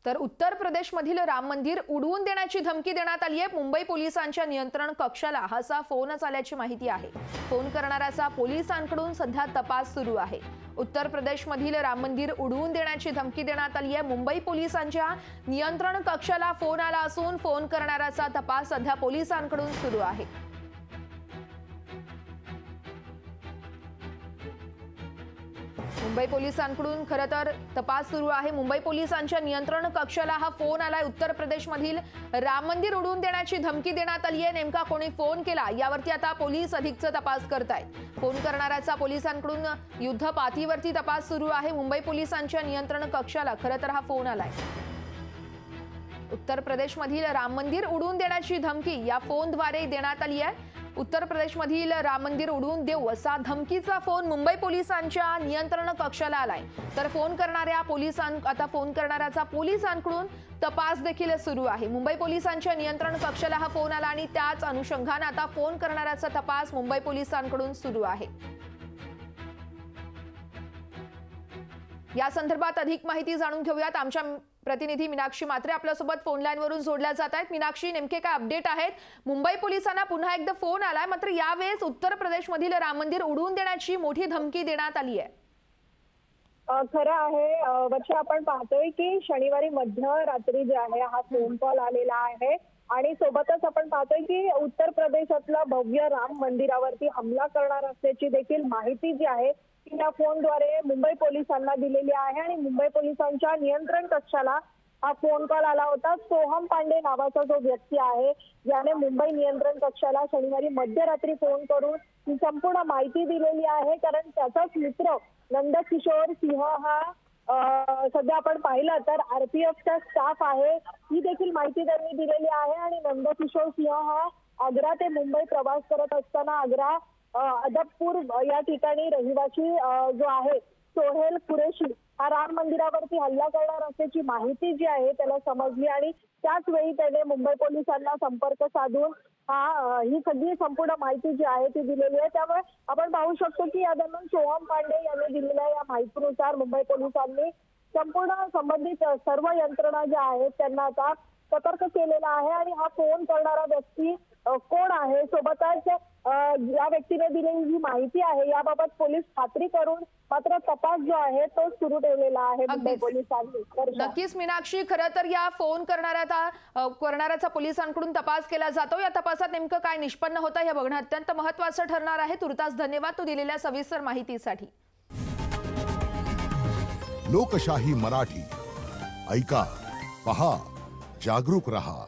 तर उत्तर प्रदेशमधील राम मंदिर उडवून देण्याची धमकी देण्यात आली आहे। मुंबई पोलिसांच्या नियंत्रण कक्षाला असा फोनच आल्याची माहिती आहे। फोन करणाऱ्याचा पोलिसांकडून सध्या तपास सुरू आहे। उत्तर प्रदेशमधील राम मंदिर उडवून देण्याची धमकी देण्यात आली आहे। मुंबई पोलिसांच्या नियंत्रण कक्षाला फोन आला असून फोन करणाऱ्याचा तपास सध्या पोलिसांकडून सुरू आहे। मुंबई पोलिसांकडून खरं तर तपास सुरू आहे। मुंबई पोलिसांच्या नियंत्रण कक्षाला हा फोन आलाय। उत्तर प्रदेशमधील राम मंदिर उडवून देण्याची धमकी देण्यात आली आहे। नेमका कोणी फोन केला यावरती आता पोलीस अधिकचा तपास करतायत। फोन करणाऱ्याचा पोलिसांकडून युद्ध पातळीवरती तपास सुरू आहे। मुंबई पोलिसांच्या नियंत्रण कक्षाला खरं तर हा फोन आलाय। उत्तर प्रदेशमधील राम मंदिर उडवून देण्याची धमकी या फोनद्वारे देण्यात आली आहे। उत्तर प्रदेशमधील राम मंदिर उडवून देऊ असा धमकीचा फोन मुंबई पोलिसांच्या नियंत्रण कक्षाला आलाय। तर फोन करणाऱ्याचा पोलिसांकडून तपास देखील सुरू आहे। मुंबई पोलिसांच्या नियंत्रण कक्षाला हा फोन आला आणि त्याच अनुषंगाने आता फोन करणाऱ्याचा तपास मुंबई पोलिसांकडून सुरू आहे। या संदर्भात अधिक माहिती जाणून घेऊयात। आमच्या प्रतिनिधी मीनाक्षी मात्रे आपल्यासोबत फोन लाईन वरून जोडल्या जात आहेत। मीनाक्षी, नेमके काय अपडेट आहेत? मुंबई पोलिसांना पुन्हा एकदा फोन आलाय, मात्र यावेळेस उत्तर प्रदेशमधील राम मंदिर उडवून देण्याची मोठी धमकी देण्यात आली आहे। खरं आहे वर्षा, आपण पाहतोय की शनिवारी मध्यरात्री जे आहे हा फोन कॉल आलेला आहे आणि सोबतच आपण पाहतोय की उत्तर प्रदेशातल्या भव्य राम मंदिरावरती हमला करणार असल्याची देखील माहिती जी आहे या फोनद्वारे मुंबई पोलिसांना दिलेली आहे आणि मुंबई पोलिसांच्या नियंत्रण कक्षाला हा फोन कॉल आला होता। सोहम पांडे नावाचा जो व्यक्ती आहे ज्याने मुंबई नियंत्रण कक्षाला शनिवारी मध्यरात्री फोन करून ही संपूर्ण माहिती दिलेली आहे, कारण त्याचाच मित्र नंदकिशोर सिंह हा सध्या आपण पाहिलं तर आरपीएफचा स्टाफ आहे, ही देखील माहिती त्यांनी दिलेली आहे। आणि नंदकिशोर सिंह हा आग्रा ते मुंबई प्रवास करत असताना आग्रा अदबपूर या ठिकाणी रहिवासी जो आहे सोहेल कुरेशी हा राम मंदिरावरती हल्ला करणार असल्याची माहिती जी आहे त्याला समजली आणि त्याच वेळी त्याने मुंबई पोलिसांना संपर्क साधून ही सगळी संपूर्ण माहिती जी आहे ती दिलेली आहे। त्यामुळे आपण पाहू शकतो की या दरम्यान सोहम पांडे यांनी दिलेल्या या माहितीनुसार मुंबई पोलिसांनी संपूर्ण संबंधित सर्व यंत्रणा ज्या आहेत त्यांना आता सतर्क केलेला आहे आणि हा फोन करणारा व्यक्ती कोण आहे, सोबतच या व्यक्तीने दिलेली जी माहिती आहे याबाबत पोलीस खात्री करून मात्र तपास जो आहे तो सुरू ठेवलेला आहे मुंबई पोलिसांनी। नक्कीच मीनाक्षी, खरं तर या फोन करणाऱ्याचा पोलिसांकडून तपास केला जातो। या तपासात नेमकं काय निष्पन्न होतं हे बघणं अत्यंत महत्त्वाचं ठरणार आहे। तुर्तास धन्यवाद तू दिलेल्या सविस्तर माहितीसाठी। लोकशाही मराठी ऐका, पहा, जागरूक रहा।